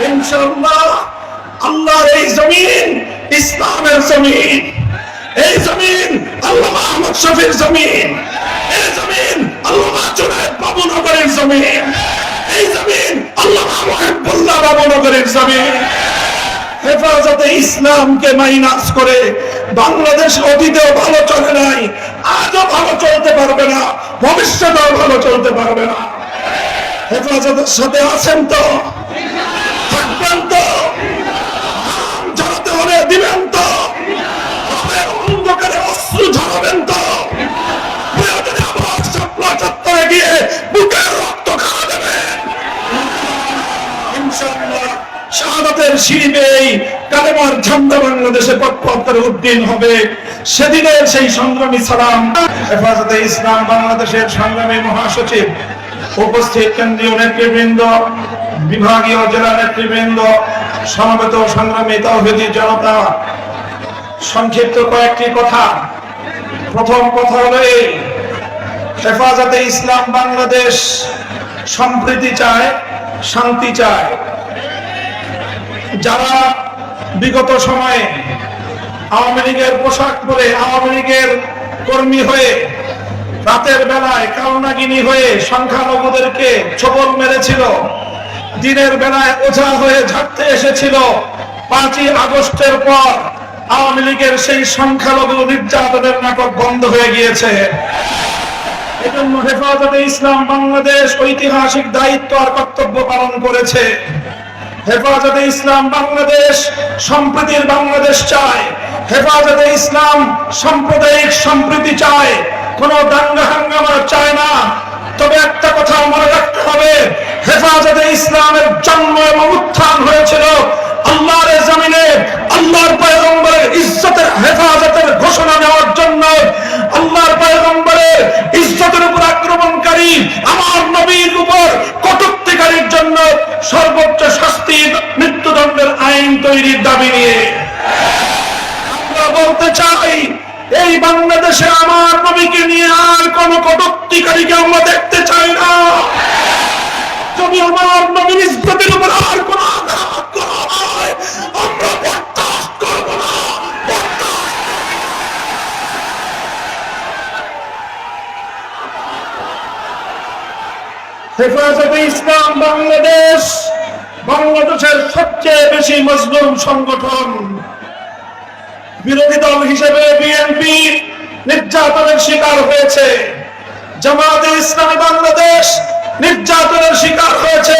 ইনশাআল্লাহ আল্লাহর এই জমিন ইসলামের জমিন, এই জমিন আল্লামা আহমদ শফির জমিন, এই জমিন আল্লামা জুনায়েদ বাবুনগরের জমিন, এই জমিন আল্লামা মুহিবুল্লাহ বাবুনগরের জমিন। হেফাজতে ইসলামকে মাইনাস করে বাংলাদেশ অতীতেও ভালো চলে নাই, আজও ভালো চলতে পারবে না, ভবিষ্যতেও ভালো চলতে পারবে না। হেফাজতের সাথে আছেন তো? থাকবেন তো? ঝরাতে হলে দিবেন তো? অন্ধকারে অস্ত্র ঝরাবেন তো? প্রয়োজনে আবার শাপলা চত্বরে গিয়ে বুকের রক্ত খাওয়া দেবেন ইনশাআল্লাহ। শাহাদাতের সিঁড়ি বেয়েই কালেমার ঝান্ডা বাংলাদেশে পথ-পথে উড্ডীন হবে। সেদিনের সেই সংগ্রামী সালাম। হেফাজতে ইসলাম বাংলাদেশের সংগ্রামী মহাসচিব, উপস্থিত কেন্দ্রীয় নেতৃবৃন্দ, বিভাগীয় জেলা নেতৃবৃন্দ, সমবেত সংগ্রামী তাওহীদি জনতা, সংক্ষিপ্ত কয়েকটি কথা। প্রথম কথা হলো এই, হেফাজতে ইসলাম বাংলাদেশ সম্প্রীতি চায়, শান্তি চায়। যারা বিগত সময়ে আওয়ামী লীগের পোশাক পরে, আওয়ামী লীগের কর্মী হয়ে, রাতের বেলায় কালনাগিনী হয়ে সংখ্যালঘুদেরকে ছোবল মেরেছিল, দিনের বেলায় ওঝা হয়ে ঝাড়তে এসেছিল, 5ই আগস্টের পর আওয়ামী লীগের সেই সংখ্যালঘু নির্যাতনের নাটক বন্ধ হয়ে গিয়েছে। এজন্য হেফাজতে ইসলাম বাংলাদেশ ঐতিহাসিক দায়িত্ব আর কর্তব্য পালন করেছে। হেফাজতে ইসলাম বাংলাদেশ সম্প্রীতির বাংলাদেশ চায়। হেফাজতে ইসলাম সাম্প্রদায়িক সম্প্রীতি চায়, কোন দাঙ্গা হাঙ্গামা চায় না। তবে একটা কথা মনে রাখতে হবে, হেফাজতে ইসলামের জন্ম এবং উত্থান হয়েছিল আল্লাহর জমিনে আল্লাহর পয়গম্বরের ইজ্জতের হেফাজতের ঘোষণা দেওয়ার জন্য। আল্লাহর পয়গম্বরের ইজ্জতের উপর আক্রমণকারী আমার নবীর উপর কটূক্তিকারীর জন্য সর্বোচ্চ শাস্তি মৃত্যুদণ্ডের আইন তৈরির দাবি নিয়ে আমরা বলতে চাই, এই বাংলাদেশে আমার নবীকে নিয়ে আর কোন কটূক্তিকারীকে আমরা দেখতে চাই না। যদি আমার নবীর ইজ্জতের উপর আর কোন আঘাত করা হয়, আমরা বরদাস্ত করব না। হেফাজতে ইসলাম বাংলাদেশ বাংলাদেশের সবচেয়ে বেশি মজলুম সংগঠন। বিরোধী দল হিসেবে বিএনপি নির্যাতনের শিকার হয়েছে, জামায়াতে ইসলামী বাংলাদেশ নির্যাতনের শিকার হয়েছে,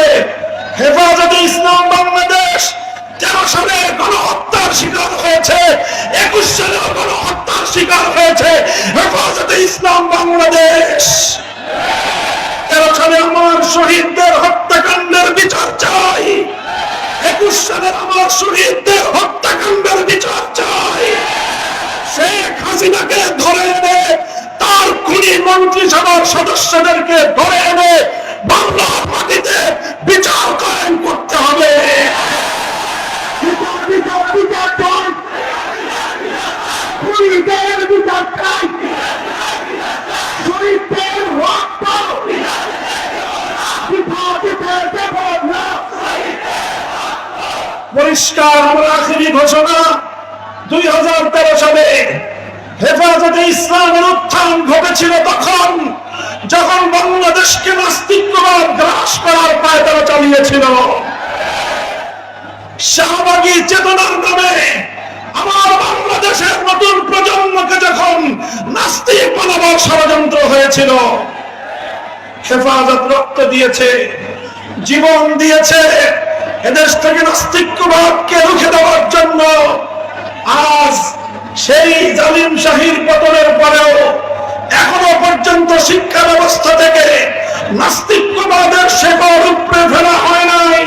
হেফাজতে ইসলাম বাংলাদেশ 13 সালে গণহত্যার শিকার হয়েছে, 21 সালে গণহত্যার শিকার হয়েছে হেফাজতে ইসলাম বাংলাদেশ। 13 সালে আমার শহীদদের হত্যাকাণ্ডের বিচার চাই, 21 সালের আমার শহীদদের হত্যাকাণ্ডের বিচার চাই। শেখ হাসিনাকে ধরে এনে, তার খুনি মন্ত্রিসভার সদস্যদেরকে ধরে এনে বাংলার মাটিতে বিচার কায়েম করতে হবে। পরিষ্কার আমরা আখেরি ঘোষণা, 2013 সালে হেফাজতে ইসলামের উত্থান ঘটেছিল তখন, যখন বাংলাদেশকে নাস্তিকবাদ গ্রাস করার পায়তারা চালিয়েছিল। শাহবাগী চেতনার নামে আমার বাংলাদেশের নতুন প্রজন্মকে যখন নাস্তিক বানাবার ষড়যন্ত্র হয়েছিল, হেফাজত রক্ত দিয়েছে, জীবন দিয়েছে এদেশ থেকে নাস্তিকবাদকে রুখে দেওয়ার জন্য। আজ সেই জালিম শাহীর পতনের পরেও এখনো পর্যন্ত শিক্ষা ব্যবস্থা থেকে নাস্তিকবাদের শেকড় উপড়ে ফেলা হয় নাই।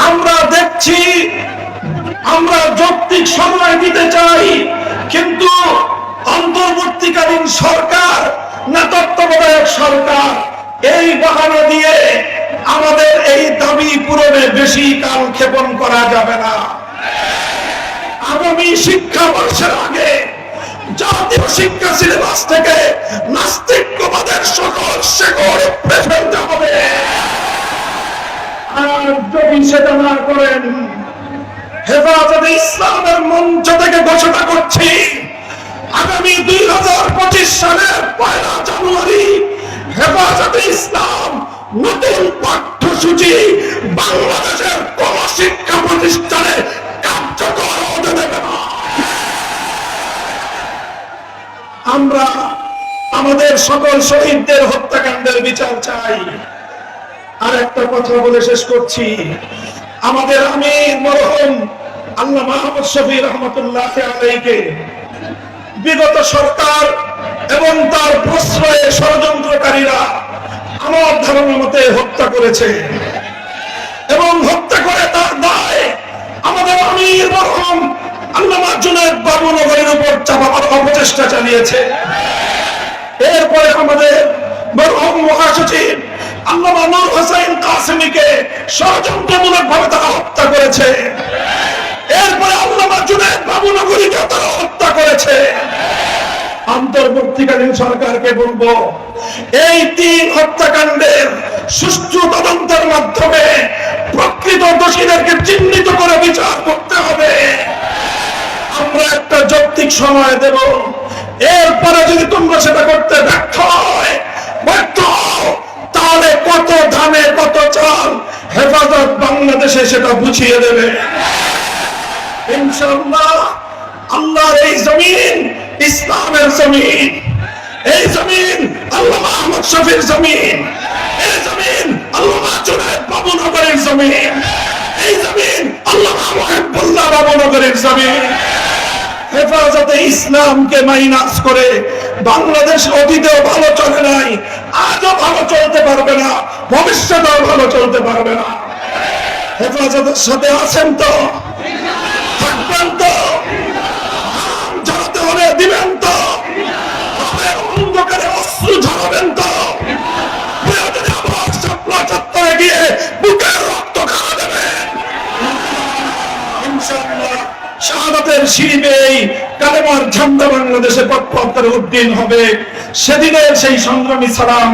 আমরা দেখছি, আমরা যৌক্তিক সময় দিতে চাই, কিন্তু অন্তর্বর্তীকালীন সরকার না তত্ত্বাবধায়ক সরকার, এই বাহানা দিয়ে আমাদের এই দাবি পূরণে বেশি কাল ক্ষেপণ করা যাবে না। আগামী শিক্ষাবর্ষের আগে জাতীয় শিক্ষা সিলেবাস থেকে নাস্তিকবাদের সকল শেকড় উপড়ে ফেলতে হবে। আর যদি সেটা না করেন, হেফাজতে ইসলামের মঞ্চ থেকে ঘোষণা করছি, আগামী 2025 সালের 1 জানুয়ারি হেফাজতে ইসলাম নতুন পাঠ্যসূচি বাংলাদেশের কোন শিক্ষা প্রতিষ্ঠানে কার্যকর হতে দেবে না। আমরা আমাদের সকল শহীদদের হত্যাকাণ্ডের বিচার চাই। আর একটা কথা বলে শেষ করছি, আমাদের আমির মরহুম আল্লামা মুহাম্মদ শফি রহমাতুল্লাহ আলাইহিকে বিগত সরকার এবং তার প্রশ্রয়ে ষড়যন্ত্রকারীরা আমার ধারণা মতে হত্যা করেছে এবং হত্যা করে তার দায় আমাদের আমির মরহুম আল্লামা জুনায়েদ বাবুনগরীর উপর চাপাবার অপচেষ্টা চালিয়েছে। এরপরে আমাদের মরহুম মহাসচিব আল্লামা নূর হোসেন কাসেমীকে ষড়যন্ত্রমূলকভাবে তারা হত্যা করেছে। এরপরে আল্লামা জুনায়েদ বাবুনগরীকে তারা হত্যা করেছে। অন্তর্বর্তীকালীন সরকারকে বলবো, এই 3 হত্যাকাণ্ডের সুষ্ঠু তদন্তের মাধ্যমে প্রকৃত দোষীদেরকে চিহ্নিত করে বিচার করতে হবে। আমরা একটা যৌক্তিক সময় দেব, এরপরে যদি তোমরা সেটা করতে ব্যর্থ হও, তাহলে কত ধানে কত চাল হেফাজত বাংলাদেশে সেটা বুঝিয়ে দেবে ইনশাআল্লাহ। আল্লাহর এই জমিন ইসলামের জমিন, এই জমিন আল্লামা আহমদ শফির জমিন, এই জমিন আল্লামা জুনায়েদ বাবুনগরীর জমিন, এই জমিন আল্লামা মুহিবুল্লাহ বাবুনগরীর জমিন। হেফাজতে ইসলামকে মাইনাস করে বাংলাদেশ অতীতেও ভালো চলে নাই, আজও ভালো চলতে পারবে না, ভবিষ্যতেও ভালো চলতে পারবে না। হেফাজতের সাথে আছেন তো? থাকবেন তো? ঝরাতে হলে দিবেন তো? অন্ধকারে অশ্রু ঝরাবেন তো? চত্বরে গিয়ে বুকের রক্ত খাওয়া দেবেন ইনশাআল্লাহ। শাহাদাতের সিঁড়ি কালেমার ঝান্ডা বাংলাদেশে পথ পথ উড্ডীন হবে। সেদিনের সেই সংগ্রামী সালাম